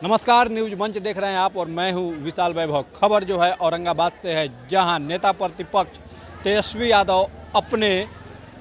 नमस्कार, न्यूज मंच देख रहे हैं आप और मैं हूं विशाल वैभव। खबर जो है औरंगाबाद से है, जहां नेता प्रतिपक्ष तेजस्वी यादव अपने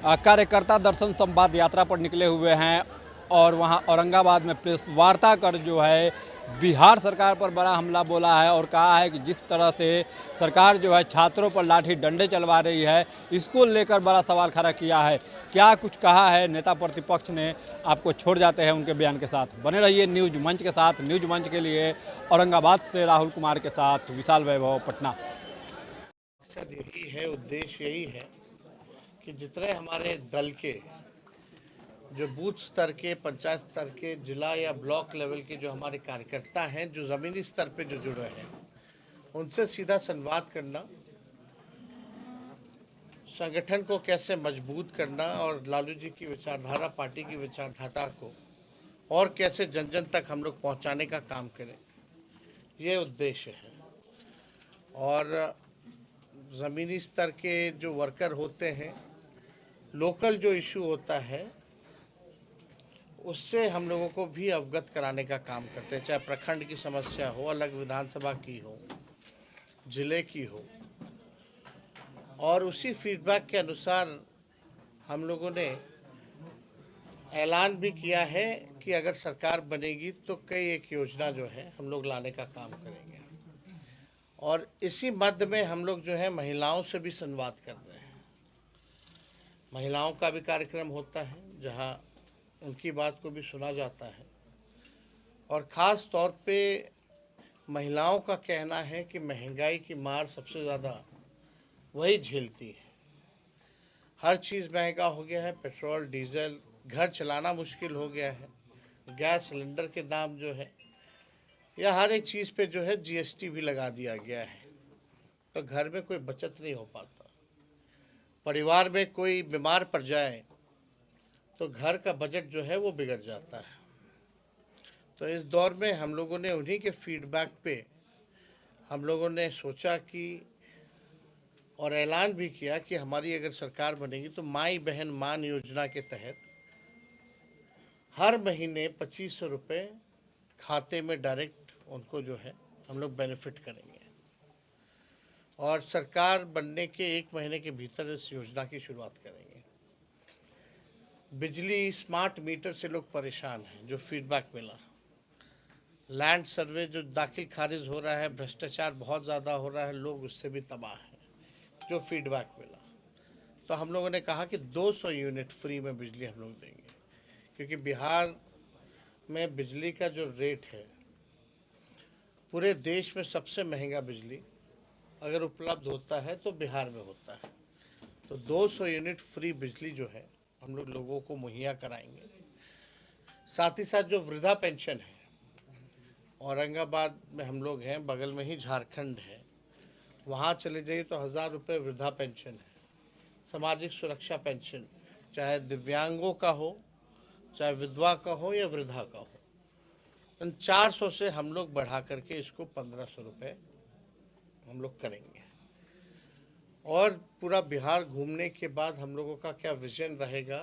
कार्यकर्ता दर्शन संवाद यात्रा पर निकले हुए हैं और वहां औरंगाबाद में प्रेस वार्ता कर जो है बिहार सरकार पर बड़ा हमला बोला है और कहा है कि जिस तरह से सरकार जो है छात्रों पर लाठी डंडे चलवा रही है, इसको लेकर बड़ा सवाल खड़ा किया है। क्या कुछ कहा है नेता प्रतिपक्ष ने, आपको छोड़ जाते हैं उनके बयान के साथ। बने रहिए न्यूज मंच के साथ। न्यूज मंच के लिए औरंगाबाद से राहुल कुमार के साथ विशाल वैभव, पटना। मकसद यही है, उद्देश्य यही है कि जितने हमारे दल के जो बूथ स्तर के, पंचायत स्तर के, जिला या ब्लॉक लेवल के जो हमारे कार्यकर्ता हैं, जो ज़मीनी स्तर पे जो जुड़े हैं, उनसे सीधा संवाद करना, संगठन को कैसे मजबूत करना और लालू जी की विचारधारा, पार्टी की विचारधारा को और कैसे जन जन तक हम लोग पहुँचाने का काम करें, ये उद्देश्य है। और ज़मीनी स्तर के जो वर्कर होते हैं, लोकल जो इशू होता है उससे हम लोगों को भी अवगत कराने का काम करते हैं, चाहे प्रखंड की समस्या हो, अलग विधानसभा की हो, जिले की हो। और उसी फीडबैक के अनुसार हम लोगों ने ऐलान भी किया है कि अगर सरकार बनेगी तो कई एक योजना जो है हम लोग लाने का काम करेंगे। और इसी मध्य में हम लोग जो है महिलाओं से भी संवाद कर रहे हैं। महिलाओं का भी कार्यक्रम होता है जहां उनकी बात को भी सुना जाता है। और ख़ास तौर पे महिलाओं का कहना है कि महंगाई की मार सबसे ज़्यादा वही झेलती है। हर चीज़ महंगा हो गया है, पेट्रोल, डीजल, घर चलाना मुश्किल हो गया है, गैस सिलेंडर के दाम जो है, या हर एक चीज़ पे जो है जीएसटी भी लगा दिया गया है। तो घर में कोई बचत नहीं हो पाता। परिवार में कोई बीमार पड़ जाए तो घर का बजट जो है वो बिगड़ जाता है। तो इस दौर में हम लोगों ने उन्हीं के फीडबैक पे हम लोगों ने सोचा कि और ऐलान भी किया कि हमारी अगर सरकार बनेगी तो माई बहन मान योजना के तहत हर महीने 2500 रुपये खाते में डायरेक्ट उनको जो है हम लोग बेनिफिट करेंगे। और सरकार बनने के 1 महीने के भीतर इस योजना की शुरुआत करेंगे। बिजली स्मार्ट मीटर से लोग परेशान हैं, जो फीडबैक मिला। लैंड सर्वे जो दाखिल खारिज हो रहा है, भ्रष्टाचार बहुत ज़्यादा हो रहा है, लोग उससे भी तबाह हैं, जो फीडबैक मिला। तो हम लोगों ने कहा कि 200 यूनिट फ्री में बिजली हम लोग देंगे, क्योंकि बिहार में बिजली का जो रेट है, पूरे देश में सबसे महंगा बिजली अगर उपलब्ध होता है तो बिहार में होता है। तो 200 यूनिट फ्री बिजली जो है हम लोग लोगों को मुहैया कराएंगे। साथ ही साथ जो वृद्धा पेंशन है, औरंगाबाद में हम लोग हैं, बगल में ही झारखंड है, वहाँ चले जाइए तो 1000 रुपये वृद्धा पेंशन है। सामाजिक सुरक्षा पेंशन, चाहे दिव्यांगों का हो, चाहे विधवा का हो या वृद्धा का हो, इन 400 से हम लोग बढ़ा करके इसको 1500 रुपये हम लोग करेंगे। और पूरा बिहार घूमने के बाद हम लोगों का क्या विजन रहेगा,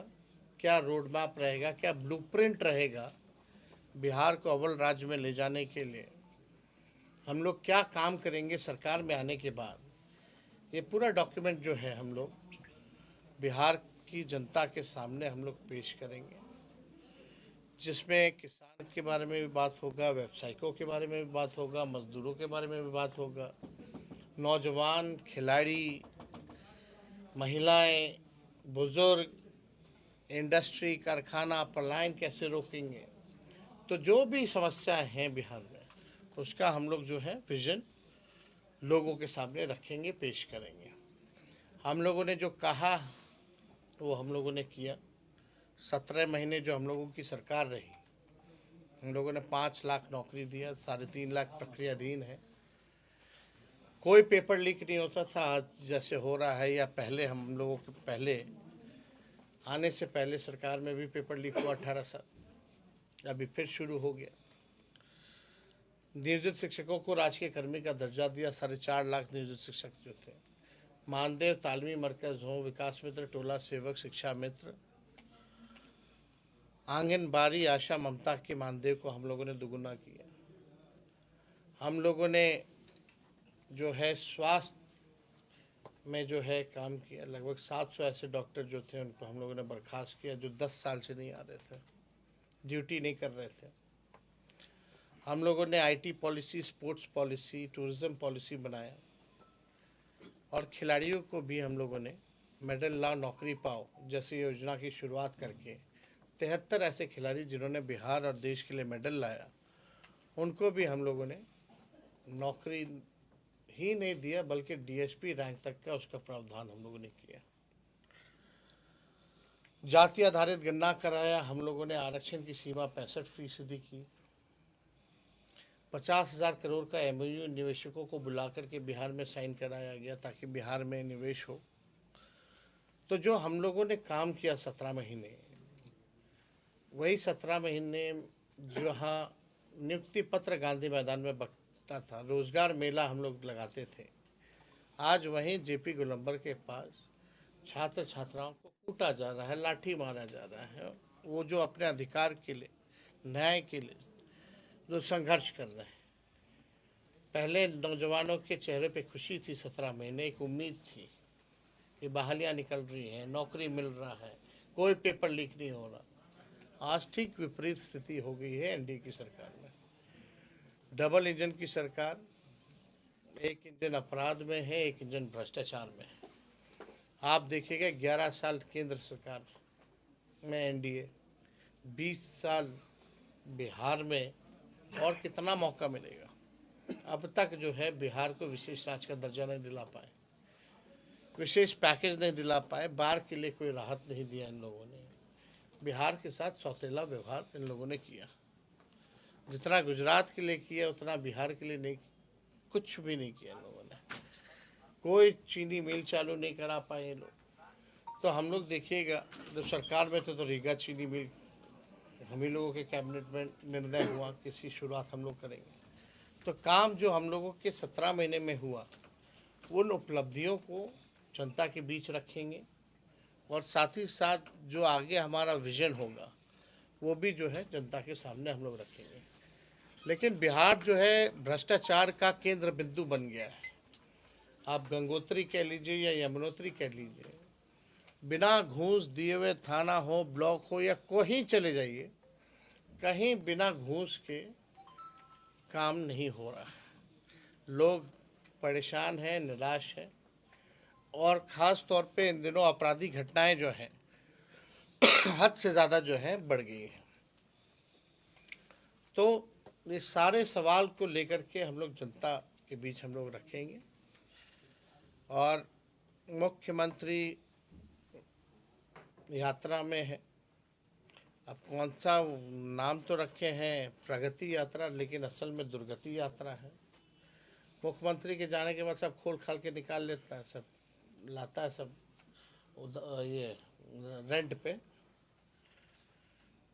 क्या रोड मैप रहेगा, क्या ब्लूप्रिंट रहेगा, बिहार को अव्वल राज्य में ले जाने के लिए हम लोग क्या काम करेंगे सरकार में आने के बाद, ये पूरा डॉक्यूमेंट जो है हम लोग बिहार की जनता के सामने हम लोग पेश करेंगे, जिसमें किसान के बारे में भी बात होगा, व्यवसायिकों के बारे में भी बात होगा, मजदूरों के बारे में भी बात होगा, नौजवान, खिलाड़ी, महिलाएं, बुजुर्ग, इंडस्ट्री, कारखाना, पलायन कैसे रोकेंगे। तो जो भी समस्याएं हैं बिहार में, उसका हम लोग जो है विजन लोगों के सामने रखेंगे, पेश करेंगे। हम लोगों ने जो कहा वो हम लोगों ने किया। 17 महीने जो हम लोगों की सरकार रही, हम लोगों ने 5 लाख नौकरी दिया, 3.5 लाख प्रक्रियाधीन है। कोई पेपर लीक नहीं होता था, आज जैसे हो रहा है, या पहले हम लोगों के पहले आने से पहले सरकार में भी पेपर लीक हुआ 18 साल, अभी फिर शुरू हो गया। नियोजित शिक्षकों को राजकीय कर्मी का दर्जा दिया, 4.5 लाख नियोजित शिक्षक जो थे। मानदेय तालमी मरकज हो, विकास मित्र, टोला सेवक, शिक्षा मित्र, आंगनबाड़ी, आशा, ममता के मानदेय को हम लोगों ने दोगुना किया। हम लोगों ने जो है स्वास्थ्य में जो है काम किया। लगभग 700 ऐसे डॉक्टर जो थे उनको हम लोगों ने बर्खास्त किया, जो 10 साल से नहीं आ रहे थे, ड्यूटी नहीं कर रहे थे। हम लोगों ने IT policy, sports policy, tourism policy बनाया और खिलाड़ियों को भी हम लोगों ने मेडल लाओ नौकरी पाओ जैसी योजना की शुरुआत करके 73 ऐसे खिलाड़ी जिन्होंने बिहार और देश के लिए मेडल लाया, उनको भी हम लोगों ने नौकरी ही नहीं दिया बल्कि डीएसपी रैंक तक का उसका प्रावधान हम लोगों ने किया। जाति आधारित गणना कराया हम लोगों ने। आरक्षण की सीमा 65% की। 50,000 करोड़ का एमओयू निवेशकों को बुला करके बिहार में साइन कराया गया ताकि बिहार में निवेश हो। तो जो हम लोगों ने काम किया 17 महीने, वही 17 महीने जहाँ नियुक्ति पत्र गांधी मैदान में बंटता था, रोजगार मेला हम लोग लगाते थे, आज वहीं जेपी गोलंबर के पास छात्र छात्राओं को कूटा जा रहा है, लाठी मारा जा रहा है। वो जो अपने अधिकार के लिए, न्याय के लिए जो संघर्ष कर रहे हैं। पहले नौजवानों के चेहरे पे खुशी थी, 17 महीने एक उम्मीद थी कि बहालियाँ निकल रही हैं, नौकरी मिल रहा है, कोई पेपर लीक नहीं हो रहा। आज ठीक विपरीत स्थिति हो गई है एनडीए की सरकार में। डबल इंजन की सरकार, एक इंजन अपराध में है, एक इंजन भ्रष्टाचार में है। आप देखिएगा 11 साल केंद्र सरकार में एनडीए, 20 साल बिहार में, और कितना मौका मिलेगा। अब तक जो है बिहार को विशेष राज्य का दर्जा नहीं दिला पाए, विशेष पैकेज नहीं दिला पाए, बाढ़ के लिए कोई राहत नहीं दिया इन लोगों ने। बिहार के साथ सौतेला व्यवहार इन लोगों ने किया। जितना गुजरात के लिए किया उतना बिहार के लिए नहीं, कुछ भी नहीं किया इन लोगों ने। कोई चीनी मिल चालू नहीं करा पाए ये लोग। तो हम लोग देखिएगा जब सरकार में थे तो रीगा चीनी मिल हम ही लोगों के कैबिनेट में निर्णय हुआ कि इसकी शुरुआत हम लोग करेंगे। तो काम जो हम लोगों के 17 महीने में हुआ, उन उपलब्धियों को जनता के बीच रखेंगे और साथ ही साथ जो आगे हमारा विजन होगा वो भी जो है जनता के सामने हम लोग रखेंगे। लेकिन बिहार जो है भ्रष्टाचार का केंद्र बिंदु बन गया है। आप गंगोत्री कह लीजिए या यमुनोत्री कह लीजिए, बिना घूस दिए हुए थाना हो, ब्लॉक हो या कहीं चले जाइए, कहीं बिना घूस के काम नहीं हो रहा है। लोग परेशान हैं, निराश हैं, और ख़ास तौर पे इन दिनों आपराधिक घटनाएं जो हैं हद से ज़्यादा जो है बढ़ गई हैं। तो ये सारे सवाल को लेकर के हम लोग जनता के बीच हम लोग रखेंगे। और मुख्यमंत्री यात्रा में है, अब कौन सा नाम तो रखे हैं प्रगति यात्रा, लेकिन असल में दुर्गति यात्रा है। मुख्यमंत्री के जाने के बाद सब खोल खाल के निकाल लेता है, सब लाता है, सब ये रेंट पे।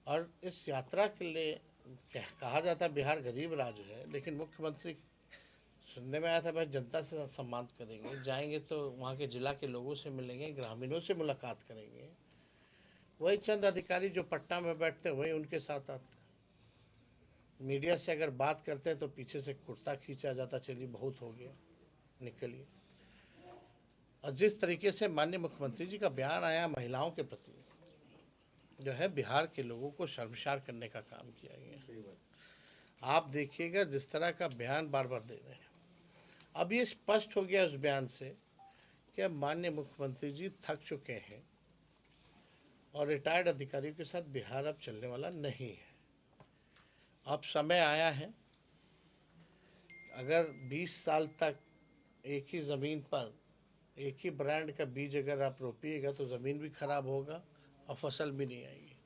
और इस यात्रा के लिए कहा जाता है बिहार गरीब राज्य है, लेकिन मुख्यमंत्री सुनने में आया था भाई जनता से सम्मान करेंगे, जाएंगे तो वहाँ के जिला के लोगों से मिलेंगे, ग्रामीणों से मुलाकात करेंगे। वही चंद अधिकारी जो पटना में बैठते वही उनके साथ आते। मीडिया से अगर बात करते हैं तो पीछे से कुर्ता खींचा जाता, चलिए बहुत हो गया, निकलिए। और जिस तरीके से माननीय मुख्यमंत्री जी का बयान आया महिलाओं के प्रति, जो है बिहार के लोगों को शर्मसार करने का काम किया गया। आप देखिएगा जिस तरह का बयान बार बार दे रहे हैं। अब ये स्पष्ट हो गया उस बयान से कि अब माननीय मुख्यमंत्री जी थक चुके हैं और रिटायर्ड अधिकारियों के साथ बिहार अब चलने वाला नहीं है। अब समय आया है, अगर 20 साल तक एक ही ज़मीन पर एक ही ब्रांड का बीज अगर आप रोपिएगा तो ज़मीन भी खराब होगा और फसल भी नहीं आएगी।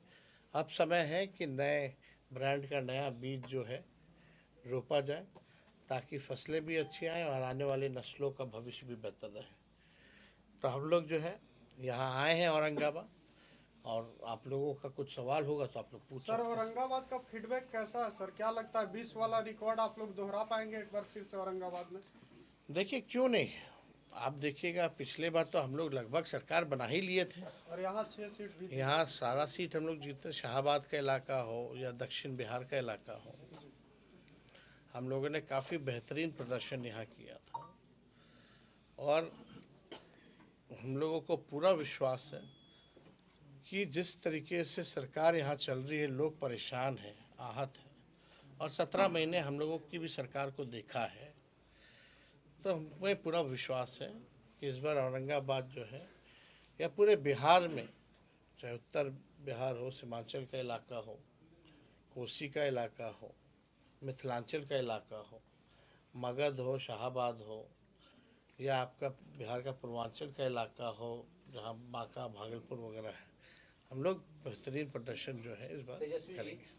अब समय है कि नए ब्रांड का नया बीज जो है रोपा जाए ताकि फसलें भी अच्छी आएँ और आने वाली नस्लों का भविष्य भी बेहतर रहे। तो हम लोग जो है यहाँ आए हैं औरंगाबाद, और आप लोगों का कुछ सवाल होगा तो आप लोग पूछ सर। सकते हैं। औरंगाबाद का फीडबैक कैसा है सर? क्या लगता है 20 वाला रिकॉर्ड आप लोग दोहरा पाएंगे एक बार फिर से औरंगाबाद में? देखिए क्यों नहीं, आप देखिएगा पिछले बार तो हम लोग लगभग सरकार बना ही लिए थे और यहाँ 6 सीट भी थी। यहाँ सारा सीट हम लोग जीते, शाहाबाद का इलाका हो या दक्षिण बिहार का इलाका हो। हम लोगों ने काफ़ी बेहतरीन प्रदर्शन यहाँ किया था और हम लोगों को पूरा विश्वास है कि जिस तरीके से सरकार यहाँ चल रही है, लोग परेशान हैं, आहत हैं और 17 महीने हम लोगों की भी सरकार को देखा है, तो हमें पूरा विश्वास है कि इस बार औरंगाबाद जो है या पूरे बिहार में, चाहे उत्तर बिहार हो, सीमांचल का इलाका हो, कोसी का इलाका हो, मिथिलांचल का इलाका हो, मगध हो, शाहाबाद हो या आपका बिहार का पूर्वांचल का इलाका हो जहाँ बांका, भागलपुर वगैरह है, हम लोग बेहतरीन प्रदर्शन जो है इस बार करेंगे।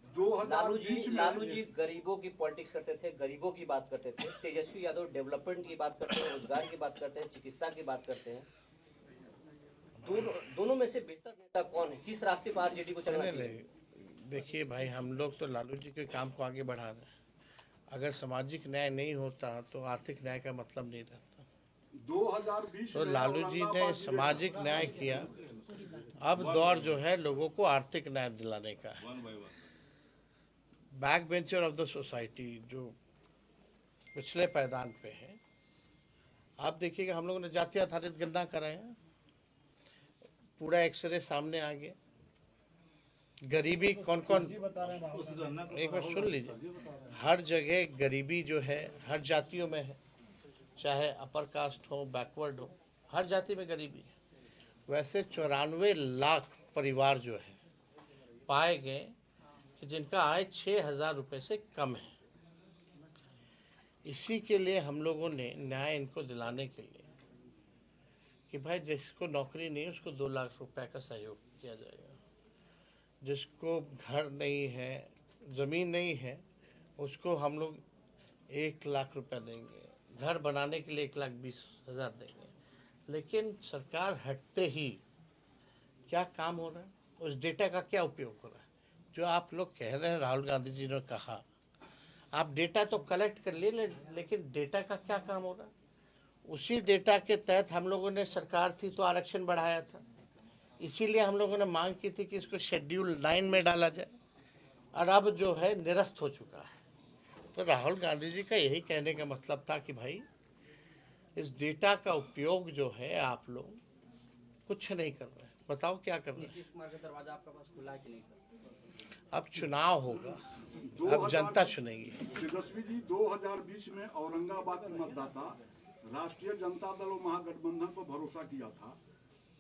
लालू जी गरीबों की पॉलिटिक्स करते थे, गरीबों की बात करते थे। तेजस्वी यादव डेवलपमेंट की बात करते हैं, रोजगार की बात करते हैं, चिकित्सा की बात करते हैं। दोनों में से बेहतर नेता कौन है? किस रास्ते पर आरजेडी को चलना चाहिए? देखिए भाई, हम लोग तो लालू जी के काम को आगे बढ़ा रहे हैं। अगर सामाजिक न्याय नहीं होता तो आर्थिक न्याय का मतलब नहीं रहता। 2020 तो लालू जी ने सामाजिक न्याय किया, अब दौर जो है लोगों को आर्थिक न्याय दिलाने का है। Back bencher of the society जो पिछले पायदान पे है, आप देखिएगा हम लोगों ने जाति आधारित गणना कराया, पूरा एक्सरे सामने आ गया। गरीबी कौन कौन, एक बार सुन लीजिए, हर जगह गरीबी जो है हर जातियों में है, चाहे अपर कास्ट हो, बैकवर्ड हो, हर जाति में गरीबी है। वैसे 94 लाख परिवार जो है पाए गए कि जिनका आय 6,000 रुपये से कम है। इसी के लिए हम लोगों ने न्याय इनको दिलाने के लिए कि भाई जिसको नौकरी नहीं है उसको 2 लाख रुपए का सहयोग किया जाएगा, जिसको घर नहीं है, ज़मीन नहीं है, उसको हम लोग 1 लाख रुपए देंगे, घर बनाने के लिए 1,20,000 देंगे। लेकिन सरकार हटते ही क्या काम हो रहा है, उस डेटा का क्या उपयोग हो रहा है? जो आप लोग कह रहे हैं, राहुल गांधी जी ने कहा, आप डेटा तो कलेक्ट कर लिए, लेकिन डेटा का क्या काम हो रहा है? उसी डेटा के तहत हम लोगों ने, सरकार थी तो आरक्षण बढ़ाया था, इसीलिए हम लोगों ने मांग की थी कि इसको शेड्यूल 9 में डाला जाए, और अब जो है निरस्त हो चुका है। तो राहुल गांधी जी का यही कहने का मतलब था कि भाई इस डेटा का उपयोग जो है आप लोग कुछ नहीं कर रहे हैं, बताओ क्या कर रहे हैं? नीतीश कुमार का दरवाजा आपका पास खुला है कि नहीं सर? अब चुनाव होगा, अब जनता चुनेगी। तेजस्वी जी, 2020 में औरंगाबाद के मतदाता राष्ट्रीय जनता दल और महागठबंधन पर भरोसा किया था,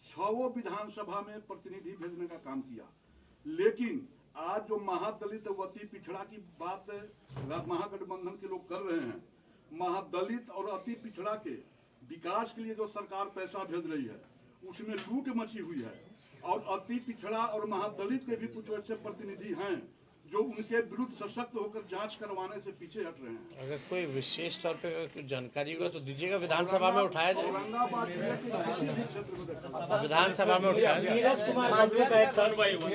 6 विधानसभा में प्रतिनिधि भेजने का काम किया। लेकिन आज जो महादलित व अति पिछड़ा की बात महागठबंधन के लोग कर रहे हैं, महादलित और अति पिछड़ा के विकास के लिए जो सरकार पैसा भेज रही है उसमें लूट मची हुई है, और अति पिछड़ा और महादलित के भी कुछ ऐसे प्रतिनिधि हैं जो उनके विरुद्ध सशक्त होकर जांच करवाने से पीछे हट रहे हैं। अगर कोई विशेष तौर पे कुछ जानकारी होगा तो दीजिएगा, विधानसभा में उठाया जाए। औरंगाबाद जिले के किसी भी क्षेत्र में देखा, विधानसभा में उठाया जाए।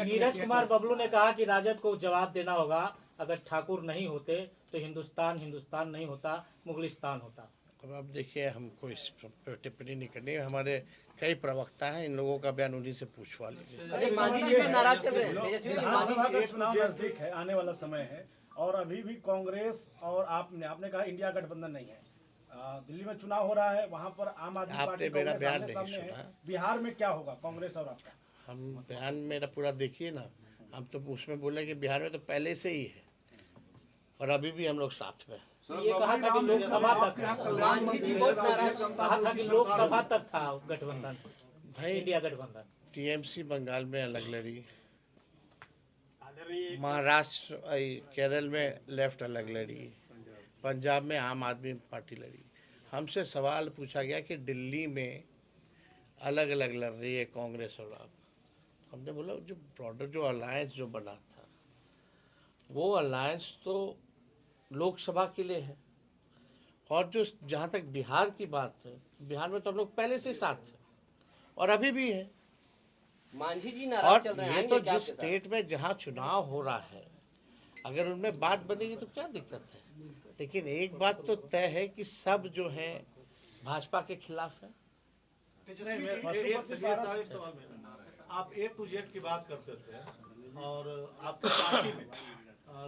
नीरज कुमार बबलू ने कहा कि राजद को जवाब देना होगा, अगर ठाकुर नहीं होते तो हिंदुस्तान नहीं होता, मुगलिस्तान होता। अब आप देखिए, हमको इस पर टिप्पणी नहीं करनी है, हमारे कई प्रवक्ता हैं, इन लोगों का बयान उन्हीं से पूछवा लीजिए। मांझी जी नाराज चल रहे हैं, विधानसभा का चुनाव नजदीक है, आने वाला समय है, और अभी भी कांग्रेस और आपने कहा इंडिया गठबंधन नहीं है। दिल्ली में चुनाव हो रहा है, वहां पर आम आदमी पार्टी मेरा बयान सामने नहीं है। सुना। बिहार में क्या होगा कांग्रेस और आपका? हम बयान मेरा पूरा देखिए ना, हम तो उसमें बोले कि बिहार में तो पहले से ही है और अभी भी हम लोग साथ में। ये कहा था कि लोकसभा तक, मांझी जी बहुत नाराज कहा था कि लोकसभा तक था गठबंधन, भाई इंडिया गठबंधन। टीएमसी बंगाल में अलग लड़ी, महाराष्ट्र केरल में लेफ्ट अलग लड़ी, पंजाब में आम आदमी पार्टी लड़ी। हमसे सवाल पूछा गया कि दिल्ली में अलग अलग लड़ रही है कांग्रेस और आप। हमने बोला जो ब्रॉडर जो अलायंस जो बना था वो अलायंस तो लोकसभा के लिए है, और जो जहाँ तक बिहार की बात है, बिहार में तो हम लोग पहले से साथ थे और अभी भी है। मांझी जी नाराज चल और रहे हैं। ये तो जिस स्टेट में जहाँ चुनाव हो रहा है, अगर उनमें बात बनेगी तो क्या दिक्कत है? लेकिन एक बात तो तय है कि सब जो है भाजपा के खिलाफ है। आप A to Z की बात करते थे और आपकी पार्टी में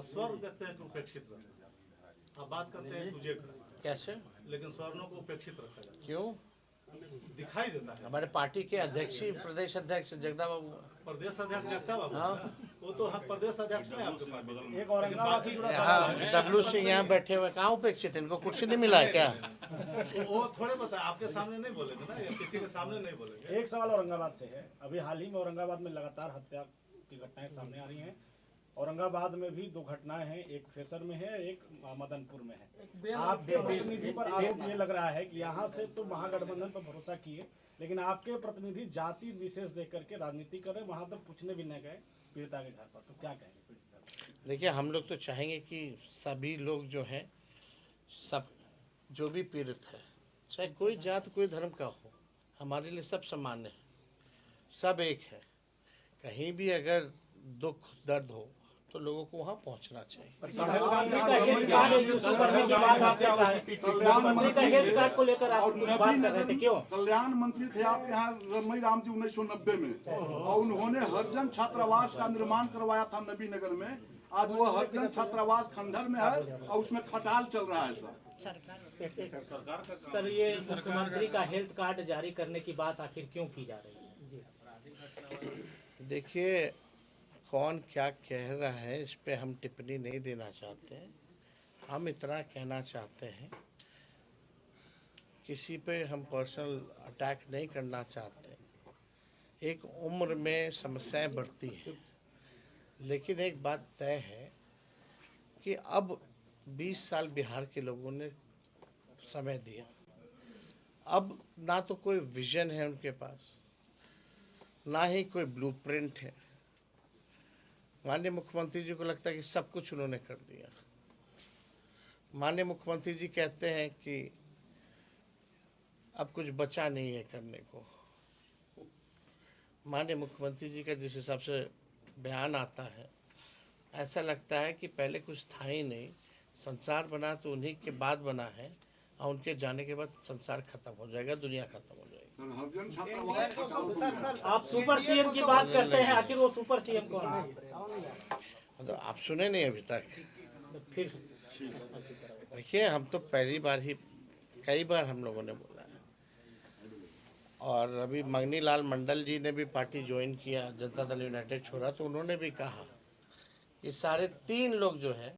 स्वर्ग कहते हैं उपेक्षित रहते हैं। आप बात करते हैं तुझे का, कैसे? लेकिन स्वर्णों को उपेक्षित रखा जाता क्यों? है, दिखाई देता है। हमारे पार्टी के अध्यक्ष ही प्रदेश अध्यक्ष जगदा बाबू। प्रदेश अध्यक्ष जगता बाबू हाँ। ना, वो तो हम प्रदेश अध्यक्ष हैं आपके पार्टी के। एक औरंगाबाद से जुड़ा हाँ, डब्लू सिंह यहाँ बैठे हुए, कहाँ उपेक्षित? इनको कुर्सी नहीं मिला है क्या? वो थोड़े बता, आपके सामने नहीं बोलेंगे ना, या किसी के सामने नहीं बोलेंगे। एक सवाल औरंगाबाद से है। अभी हाल ही में औरंगाबाद में लगातार हत्या की घटनाएं सामने आ रही हैं। औरंगाबाद में भी 2 घटनाएं हैं, एक फेसर में है, एक मदनपुर में है। आपके प्रतिनिधि पर आरोप ये लग रहा है कि यहाँ से तो महागठबंधन पर भरोसा किए, लेकिन आपके प्रतिनिधि जाति विशेष देख करके राजनीति कर रहे, वहाँ तक पूछने भी न गए पीड़िता के घर पर। तो क्या कहेंगे पीड़िता? देखिए, हम लोग तो चाहेंगे कि सभी लोग जो हैं, सब जो भी पीड़ित है, चाहे कोई जात कोई धर्म का हो, हमारे लिए सब समान है, सब एक है। कहीं भी अगर दुख दर्द हो तो लोगों को वहाँ पहुँचना चाहिए। कल्याण मंत्री थे आप यहाँ रमई राम जी 1990 में, और उन्होंने हरिजन छात्रावास का निर्माण करवाया था नबी नगर में। आज वो हरिजन छात्रावास खंडहर में है और उसमें खटाल चल रहा है सर, ये मुख्यमंत्री का हेल्थ कार्ड जारी करने की बात आखिर क्यों की जा रही है? देखिए, कौन क्या कह रहा है इस पे हम टिप्पणी नहीं देना चाहते हैं। हम इतना कहना चाहते हैं, किसी पे हम पर्सनल अटैक नहीं करना चाहते। एक उम्र में समस्याएं बढ़ती हैं, लेकिन एक बात तय है कि अब 20 साल बिहार के लोगों ने समय दिया। अब ना तो कोई विजन है उनके पास, ना ही कोई ब्लूप्रिंट है। माननीय मुख्यमंत्री जी को लगता है कि सब कुछ उन्होंने कर दिया। माननीय मुख्यमंत्री जी कहते हैं कि अब कुछ बचा नहीं है करने को। माननीय मुख्यमंत्री जी का जिस हिसाब से बयान आता है, ऐसा लगता है कि पहले कुछ था ही नहीं, संसार बना तो उन्हीं के बाद बना है, और उनके जाने के बाद संसार खत्म हो जाएगा, दुनिया खत्म हो जाएगी। आप सुपर सीएम की बात करते हैं, आखिर वो सुपर सीएम कौन है? तो आप सुने नहीं अभी तक? फिर देखिए, हम तो पहली बार ही, कई बार हम लोगों ने बोला है, और अभी मंगनी लाल मंडल जी ने भी पार्टी ज्वाइन किया, जनता दल यूनाइटेड छोड़ा, तो उन्होंने भी कहा कि 3.5 लोग जो है